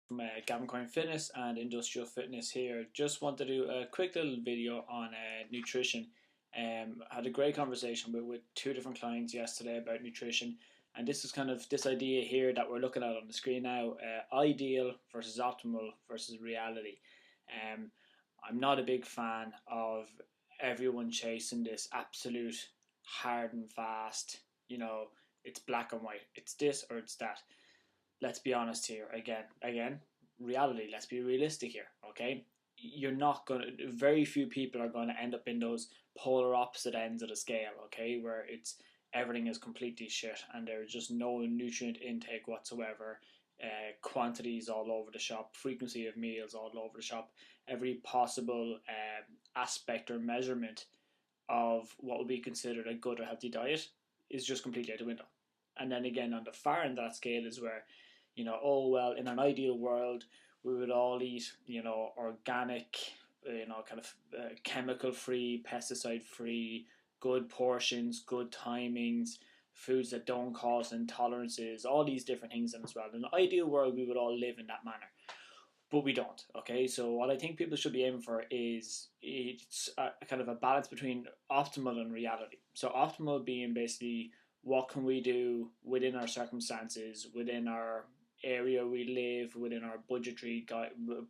From Gavin Coin Fitness and Industrial Fitness here. Just want to do a quick little video on nutrition. Had a great conversation with two different clients yesterday about nutrition, and this is kind of this idea here that we're looking at on the screen now: ideal versus optimal versus reality. Um, I'm not a big fan of everyone chasing this absolute hard and fast. It's black and white. It's this or it's that. Let's be honest here again, reality. Let's be realistic here. Okay, you're not gonna, very few people are going to end up in those polar opposite ends of the scale, okay, where it's everything is completely shit and there's just no nutrient intake whatsoever, quantities all over the shop, frequency of meals all over the shop, every possible aspect or measurement of what would be considered a good or healthy diet is just completely out the window. And then again, on the far end of that scale is where, oh well, in an ideal world, we would all eat, organic, kind of chemical free, pesticide free, good portions, good timings, foods that don't cause intolerances, all these different things in as well. In an ideal world, we would all live in that manner, but we don't. Okay, so what I think people should be aiming for is it's a kind of a balance between optimal and reality. So optimal being basically what can we do within our circumstances, within our area we live, within our budgetary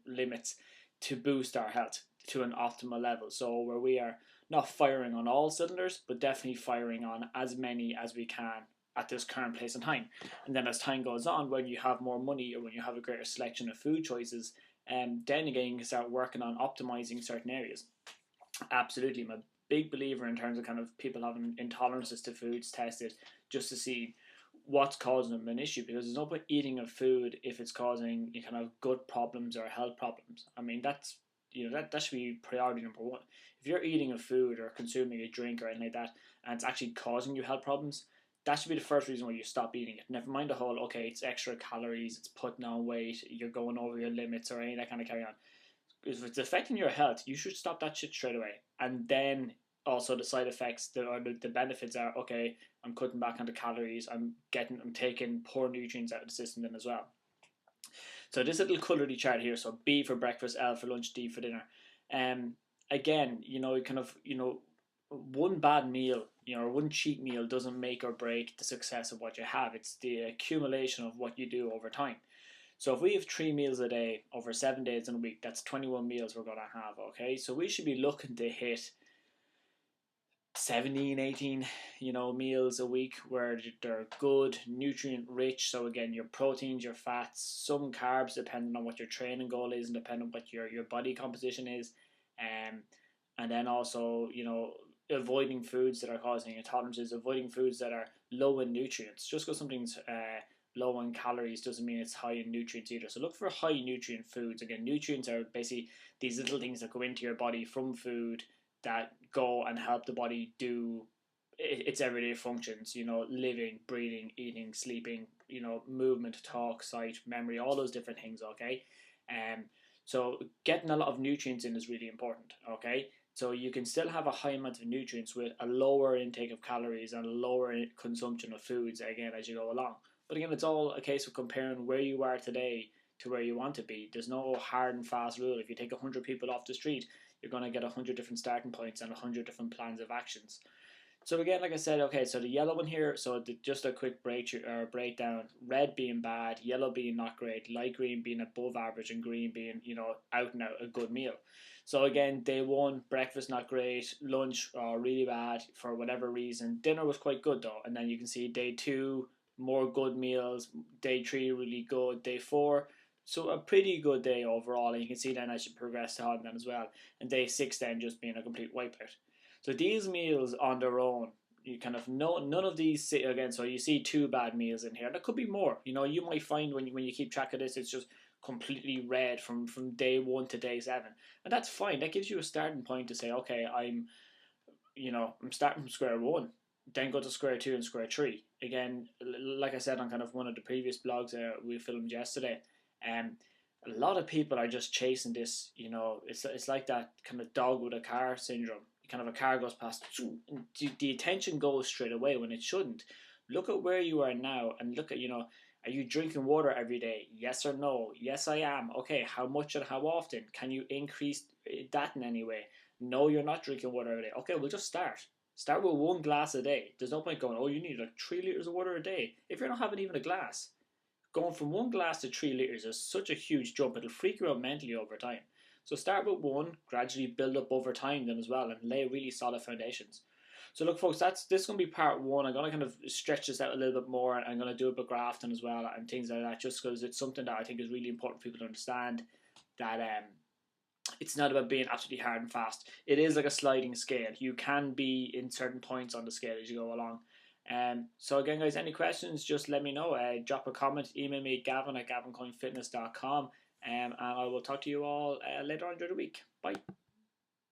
limits, to boost our health to an optimal level. So where we are not firing on all cylinders, but definitely firing on as many as we can at this current place in time. And then as time goes on, when you have more money or when you have a greater selection of food choices, then again you can start working on optimizing certain areas. Absolutely, I'm a big believer in terms of kind of people having intolerances to foods tested just to see what's causing them an issue, because there's no point eating a food if it's causing kind of gut problems or health problems. I mean, that should be priority number one. If you're eating a food or consuming a drink or anything like that and it's actually causing you health problems, that should be the first reason why you stop eating it. Never mind the whole, okay, it's extra calories, it's putting on weight, you're going over your limits or any of that kind of carry on. If it's affecting your health, you should stop that shit straight away. And then also the side effects, the benefits are, okay, I'm cutting back on the calories, I'm taking poor nutrients out of the system then as well. So this little colored chart here, so B for breakfast, L for lunch, D for dinner. Again, one bad meal, or one cheat meal doesn't make or break the success of what you have. It's the accumulation of what you do over time. So if we have 3 meals a day over 7 days in a week, that's 21 meals we're going to have, okay? So we should be looking to hit 17, 18, meals a week where they're good, nutrient rich. So again, your proteins, your fats, some carbs depending on what your training goal is and depending on what your body composition is. And then also, avoiding foods that are causing intolerances, avoiding foods that are low in nutrients. Just because something's low in calories doesn't mean it's high in nutrients either. So look for high nutrient foods. Again, nutrients are basically these little things that go into your body from food that go and help the body do its everyday functions, living, breathing, eating, sleeping, movement, talk, sight, memory, all those different things, okay? So getting a lot of nutrients in is really important, okay? So you can still have a high amount of nutrients with a lower intake of calories and a lower consumption of foods, again, as you go along. But again, it's all a case of comparing where you are today to where you want to be. There's no hard and fast rule. If you take 100 people off the street, you're going to get 100 different starting points and 100 different plans of actions. So again, like I said, okay, so the yellow one here, so just a quick breakdown: red being bad, yellow being not great, light green being above average, and green being, out and out a good meal. So again, day one, breakfast not great, lunch really bad for whatever reason. Dinner was quite good though, and then you can see day two, more good meals, day three really good, day four, so a pretty good day overall, and you can see then as you progress on then as well, and day six then just being a complete wipeout. So these meals on their own, you kind of know none of these again. So you see two bad meals in here. There could be more. You might find when you keep track of this, it's just completely red from day one to day seven, and that's fine. That gives you a starting point to say, okay, I'm starting from square one, then go to square two and square three. Again, like I said on kind of one of the previous blogs we filmed yesterday, a lot of people are just chasing this. It's like that kind of dog with a car syndrome. Kind of a car goes past, the attention goes straight away when it shouldn't. Look at where you are now, and look at Are you drinking water every day? Yes or no? Yes, I am. Okay, how much and how often? Can you increase that in any way? No, you're not drinking water every day. Okay, we'll just start. Start with 1 glass a day. There's no point going, oh, you need like 3 liters of water a day if you're not having even a glass. Going from 1 glass to 3 liters is such a huge jump. It'll freak you out mentally over time. So start with one, gradually build up over time then as well, and lay really solid foundations. So look, folks, this is going to be part one. I'm going to kind of stretch this out a little bit more. I'm going to do a bit of grafting as well and things like that, just because it's something that I think is really important for people to understand. That it's not about being absolutely hard and fast. It is like a sliding scale. You can be in certain points on the scale as you go along. So again, guys, any questions, just let me know. Drop a comment, email me, Gavin at gavincoinfitness.com, and I will talk to you all later on during the week. Bye.